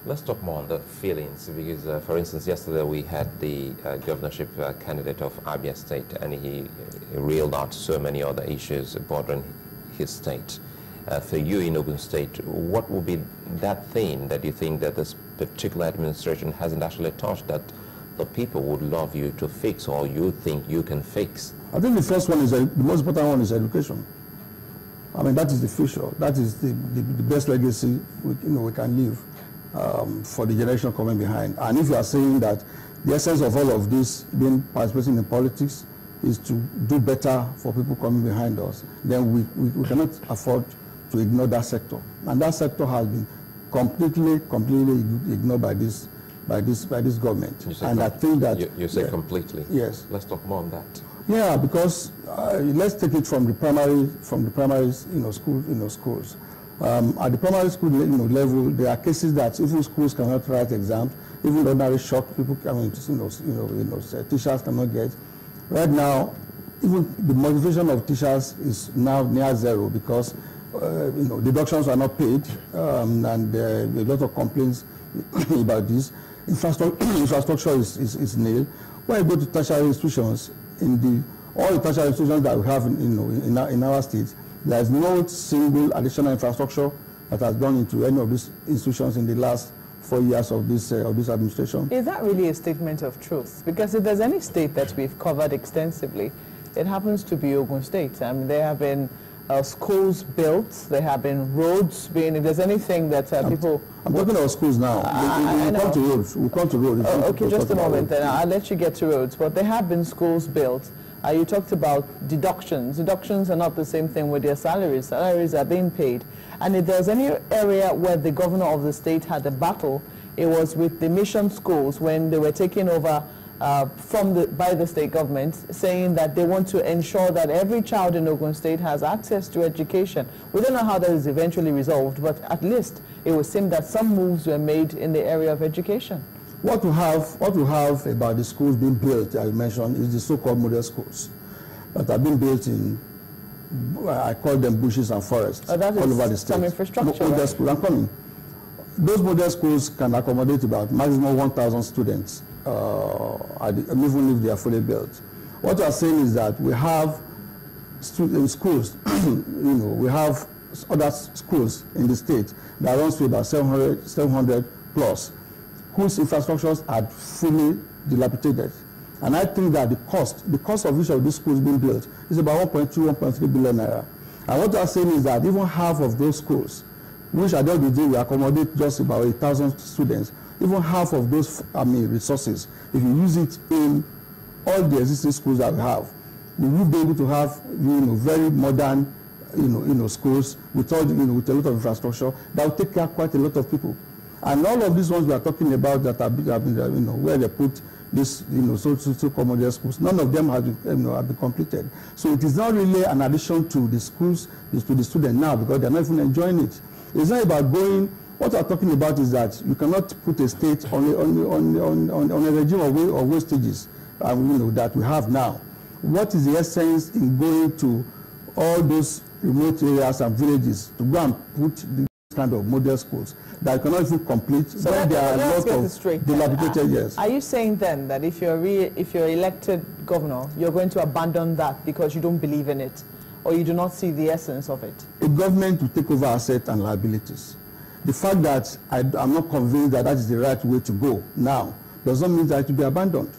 Let's talk more on the feelings, because, for instance, yesterday we had the governorship candidate of Abia State, and he reeled out so many other issues bordering his state. For you in Ogun State, what would be that thing that you think that this particular administration hasn't actually touched that the people would love you to fix, or you think you can fix? I think the first one is, the most important one is education. I mean, that is the future. That is the best legacy we can leave for the generation coming behind. And if you are saying that the essence of all of this, being participating in politics, is to do better for people coming behind us, then we cannot afford to ignore that sector. And that sector has been completely ignored by this government. And I think that you say completely. Yes. Let's talk more on that. Yeah, because let's take it from the primary schools. At the primary school level, there are cases that even schools cannot write exams, even ordinary short people, teachers cannot get. Right now, even the motivation of teachers is now near zero because deductions are not paid, and there are a lot of complaints about this. Infrastructure is nil. When you go to tertiary institutions, all the tertiary institutions that we have in our state, there is no single additional infrastructure that has gone into any of these institutions in the last 4 years of this administration. Is that really a statement of truth? Because if there's any state that we've covered extensively, it happens to be Ogun State. I mean, there have been schools built, there have been roads being, if there's anything that people... I'm talking about schools now. We'll come to roads. We'll come to roads. Okay, just a moment then. I'll let you get to roads. But there have been schools built. You talked about deductions. Deductions are not the same thing with their salaries. Salaries are being paid. And if there's any area where the governor of the state had a battle, it was with the mission schools when they were taken over by the state government, saying that they want to ensure that every child in Ogun State has access to education. We don't know how that is eventually resolved, but at least it would seem that some moves were made in the area of education. What we have about the schools being built, I mentioned, is the so-called model schools that have been built in, I call them bushes and forests, all over the state. Some infrastructure. Model schools. I'm coming. Those model schools can accommodate about maximum 1,000 students, even if they are fully built. What we are saying is that we have schools, we have other schools in the state that runs to about 700 plus, whose infrastructures are fully dilapidated. And I think that the cost of each of these schools being built is about 1.2, 1.3 billion naira. And what we are saying is that even half of those schools, which at the end of the day will accommodate just about 1,000 students, even half of those resources, if you use it in all the existing schools that we have, we will be able to have very modern schools with a lot of infrastructure that will take care of quite a lot of people. And all of these ones we are talking about that have been where they put this so-called model schools, none of them have been completed. So it is not really an addition to the schools, to the students now, because they are not even enjoying it. It's not about going. What we are talking about is that you cannot put a state on a regime of wastages that we have now. What is the essence in going to all those remote areas and villages to go and put this kind of model schools that cannot even complete? So there are a lot of dilapidated years. Are you saying then that if you're elected governor, you're going to abandon that because you don't believe in it, or you do not see the essence of it? A government will take over assets and liabilities. The fact that I'm not convinced that that is the right way to go now does not mean that it will be abandoned.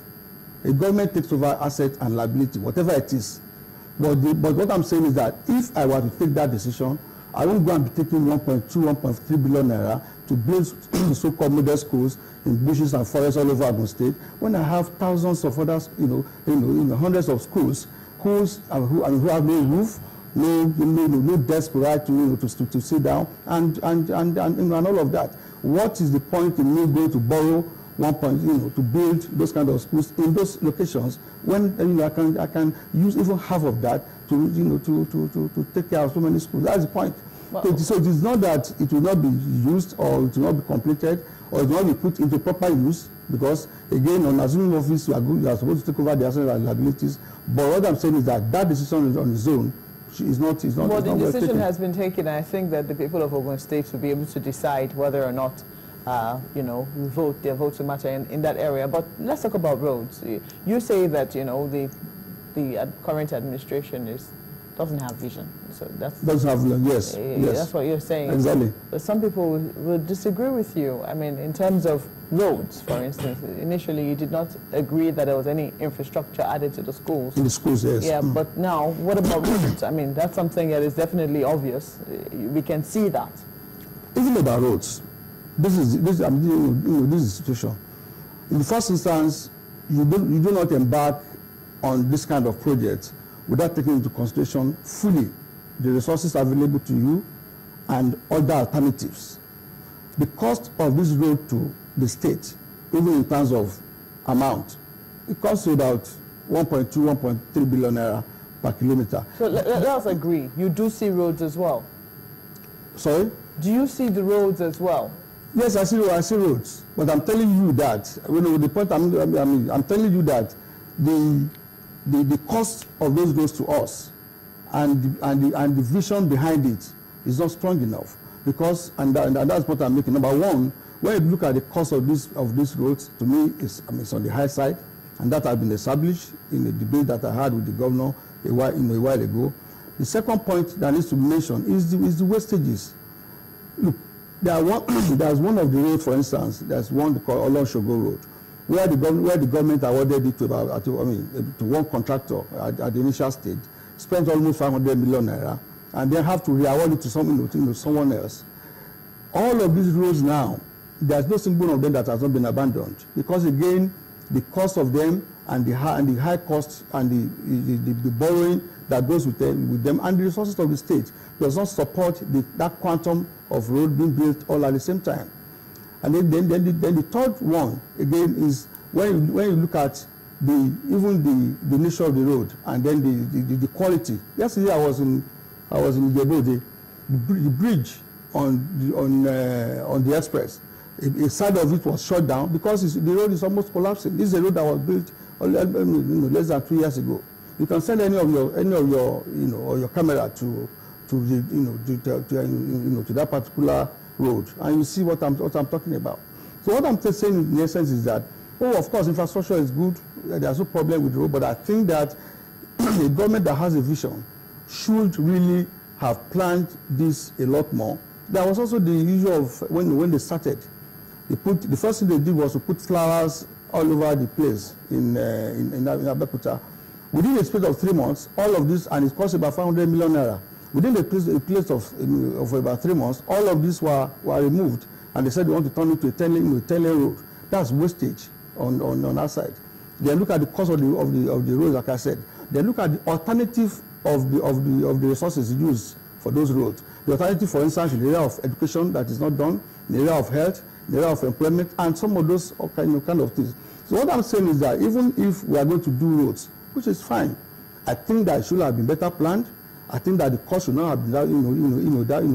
A government takes over assets and liability, whatever it is. But what I'm saying is that if I were to take that decision, I won't go and be taking 1.2, 1.3 billion naira to build so-called model schools in bushes and forests all over Ogun State, when I have thousands of others, hundreds of schools who have no roof, no desk right to sit down, and all of that. What is the point in me going to borrow to build those kind of schools in those locations when I can use even half of that to take care of so many schools? That's the point. Well, so it is not that it will not be used or it will not be completed or it will not be put into proper use, because again, on assuming office, you are supposed to take over the assets and liabilities. But what I'm saying is that decision on its own is not. Well, the decision has been taken. I think that the people of Ogun State will be able to decide whether or not you know, vote, their votes will matter in that area. But let's talk about roads. You say that, you know, the current administration doesn't have vision. So that's... Doesn't have vision, yes. Yes. That's what you're saying. Exactly. But some people will disagree with you. I mean, in terms of roads, for instance, initially you did not agree that there was any infrastructure added to the schools. In the schools, yes. Yeah, but now, what about roads? I mean, that's something that is definitely obvious. We can see that. Even about roads, this is the situation. In the first instance, you do not embark on this kind of project without taking into consideration fully the resources available to you and other alternatives. The cost of this road to the state, even in terms of amount, it costs you about 1.2, 1.3 billion naira per kilometer. So let us agree, you do see roads as well? Sorry? Do you see the roads as well? Yes, I see roads, but I'm telling you that, you know, the point I'm telling you that the cost of those roads to us and the vision behind it is not strong enough, because and that's what I'm making. Number one, when you look at the cost of these roads, to me it's on the high side, and that has been established in the debate that I had with the governor a while ago. The second point that needs to be mentioned is the wastages. Look, there's one of the roads, for instance, there's one called Oloshogo Road, where the government awarded it to one contractor at the initial stage, spent almost 500 million naira, and then have to re-award it to someone else. All of these roads now, there's no single one of them that has not been abandoned, because again, the cost of them and the high cost and the borrowing that goes with them and the resources of the state does not support that quantum of road being built all at the same time. And then the third one again is when you look at even the nature of the road and then the quality. Yesterday I was in Ijebu, the bridge on the express. A side of it was shut down because the road is almost collapsing. This is a road that was built less than 2 years ago. You can send any of your camera to that particular road, and you see what I'm talking about. So what I'm saying in essence is that, of course, infrastructure is good. There's no problem with the road, but I think that a government that has a vision should really have planned this a lot more. There was also the issue of when they started. The first thing they did was to put flowers all over the place in Abeokuta. Within a space of 3 months, all of this, and it cost about 500 million naira. Within a place of about 3 months, all of these were removed, and they said they want to turn it to a 10-lane road. That's wastage on our side. They look at the cost of the roads, like I said. They look at the alternative of the resources used for those roads. The alternative, for instance, in the area of education that is not done, in the area of health, in the area of employment, and some of those kind of things. So what I'm saying is that even if we are going to do roads, which is fine, I think that it should have been better planned. I think that the cost should not have been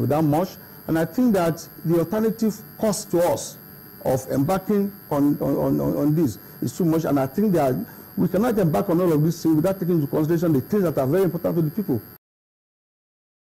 that much, and I think that the alternative cost to us of embarking on this is too much, and I think that we cannot embark on all of these things without taking into consideration the things that are very important to the people.